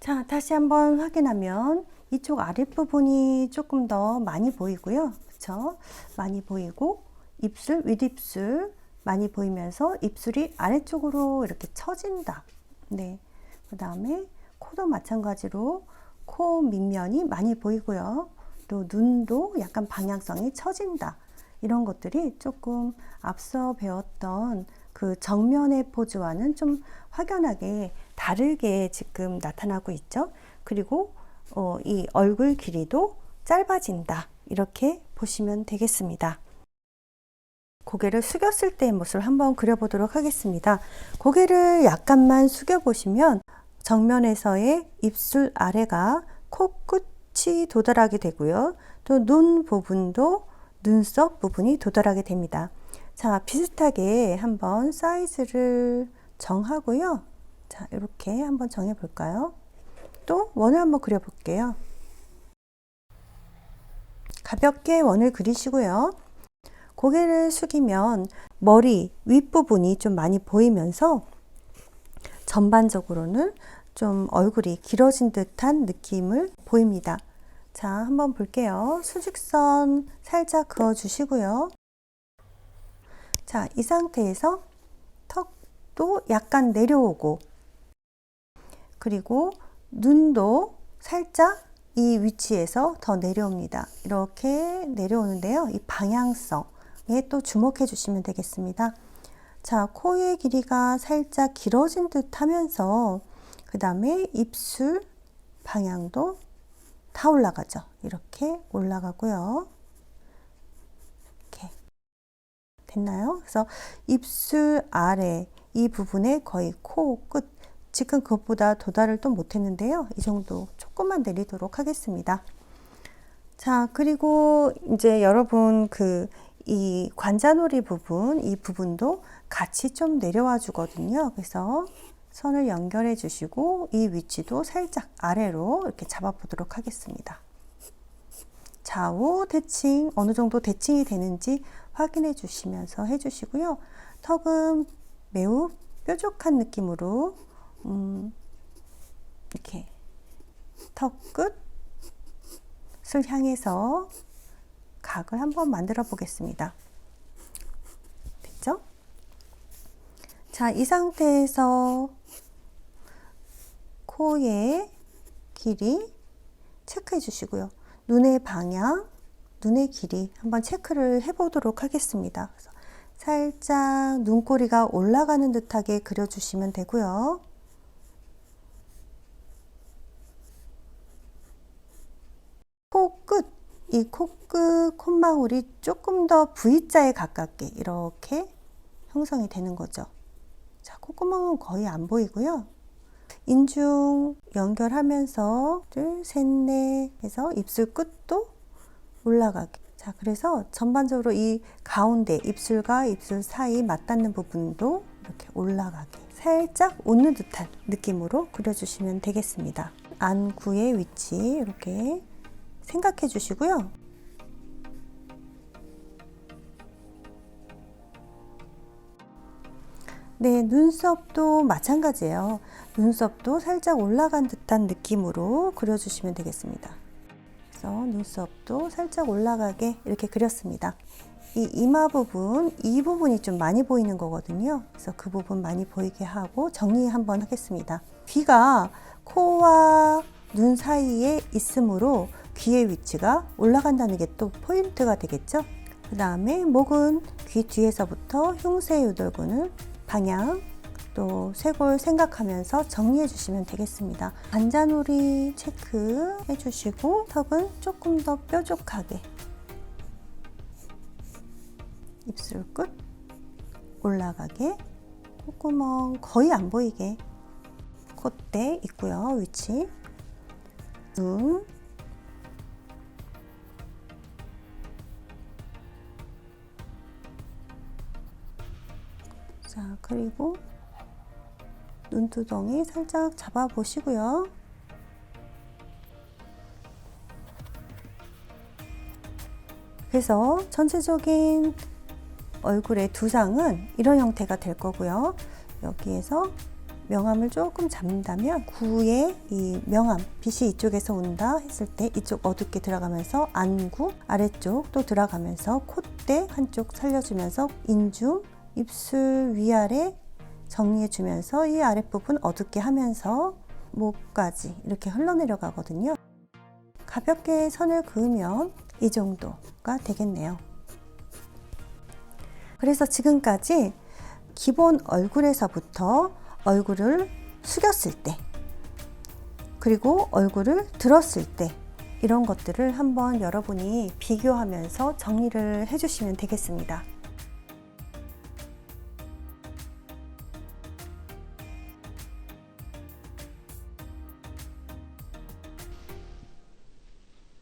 자, 다시 한번 확인하면 이쪽 아랫부분이 조금 더 많이 보이고요. 그쵸? 많이 보이고 입술, 윗입술 많이 보이면서 입술이 아래쪽으로 이렇게 처진다. 네. 그 다음에 코도 마찬가지로 코 밑면이 많이 보이고요. 또 눈도 약간 방향성이 처진다. 이런 것들이 조금 앞서 배웠던 그 정면의 포즈와는 좀 확연하게 다르게 지금 나타나고 있죠. 그리고 이 얼굴 길이도 짧아진다. 이렇게 보시면 되겠습니다. 고개를 숙였을 때의 모습을 한번 그려보도록 하겠습니다. 고개를 약간만 숙여보시면 정면에서의 입술 아래가 코끝이 도달하게 되고요. 또 눈 부분도 눈썹 부분이 도달하게 됩니다. 자, 비슷하게 한번 사이즈를 정하고요. 자, 이렇게 한번 정해 볼까요? 또 원을 한번 그려 볼게요. 가볍게 원을 그리시고요. 고개를 숙이면 머리 윗부분이 좀 많이 보이면서 전반적으로는 좀 얼굴이 길어진 듯한 느낌을 보입니다. 자, 한번 볼게요. 수직선 살짝 그어 주시고요. 자, 이 상태에서 턱도 약간 내려오고, 그리고 눈도 살짝 이 위치에서 더 내려옵니다. 이렇게 내려오는데요. 이 방향성에 또 주목해 주시면 되겠습니다. 자, 코의 길이가 살짝 길어진 듯 하면서 그 다음에 입술 방향도 다 올라가죠. 이렇게 올라가고요. 이렇게 됐나요? 그래서 입술 아래 이 부분에 거의 코 끝, 지금 그것보다 도달을 또 못했는데요. 이 정도 조금만 내리도록 하겠습니다. 자, 그리고 이제 여러분 이 관자놀이 부분, 이 부분도 같이 좀 내려와 주거든요. 그래서 선을 연결해 주시고 이 위치도 살짝 아래로 이렇게 잡아 보도록 하겠습니다. 좌우 대칭, 어느 정도 대칭이 되는지 확인해 주시면서 해 주시고요. 턱은 매우 뾰족한 느낌으로 이렇게 턱 끝을 향해서 각을 한번 만들어 보겠습니다. 됐죠? 자, 이 상태에서 코의 길이 체크해 주시고요. 눈의 방향, 눈의 길이 한번 체크를 해 보도록 하겠습니다. 그래서 살짝 눈꼬리가 올라가는 듯하게 그려주시면 되고요. 코끝, 이 코끝 콧망울이 조금 더 V자에 가깝게 이렇게 형성이 되는 거죠. 자, 콧구멍은 거의 안 보이고요. 인중 연결하면서 둘, 셋, 넷 해서 입술 끝도 올라가게. 자, 그래서 전반적으로 이 가운데 입술과 입술 사이 맞닿는 부분도 이렇게 올라가게 살짝 웃는 듯한 느낌으로 그려주시면 되겠습니다. 안구의 위치 이렇게 생각해 주시고요. 네, 눈썹도 마찬가지예요. 눈썹도 살짝 올라간 듯한 느낌으로 그려주시면 되겠습니다. 그래서 눈썹도 살짝 올라가게 이렇게 그렸습니다. 이 이마 부분, 이 부분이 좀 많이 보이는 거거든요. 그래서 그 부분 많이 보이게 하고 정리 한번 하겠습니다. 귀가 코와 눈 사이에 있으므로 귀의 위치가 올라간다는 게 또 포인트가 되겠죠. 그 다음에 목은 귀 뒤에서부터 흉쇄 요돌근을 방향 또 쇄골 생각하면서 정리해 주시면 되겠습니다. 관자놀이 체크해 주시고 턱은 조금 더 뾰족하게 입술 끝 올라가게 콧구멍 거의 안 보이게 콧대 있고요. 위치 눈 자, 그리고 눈두덩이 살짝 잡아 보시고요. 그래서 전체적인 얼굴의 두상은 이런 형태가 될 거고요. 여기에서 명암을 조금 잡는다면 구의 이 명암, 빛이 이쪽에서 온다 했을 때 이쪽 어둡게 들어가면서 안구 아래쪽 또 들어가면서 콧대 한쪽 살려주면서 인중, 입술 위아래 정리해주면서 이 아랫부분 어둡게 하면서 목까지 이렇게 흘러내려 가거든요. 가볍게 선을 그으면 이 정도가 되겠네요. 그래서 지금까지 기본 얼굴에서부터 얼굴을 숙였을 때 그리고 얼굴을 들었을 때 이런 것들을 한번 여러분이 비교하면서 정리를 해주시면 되겠습니다.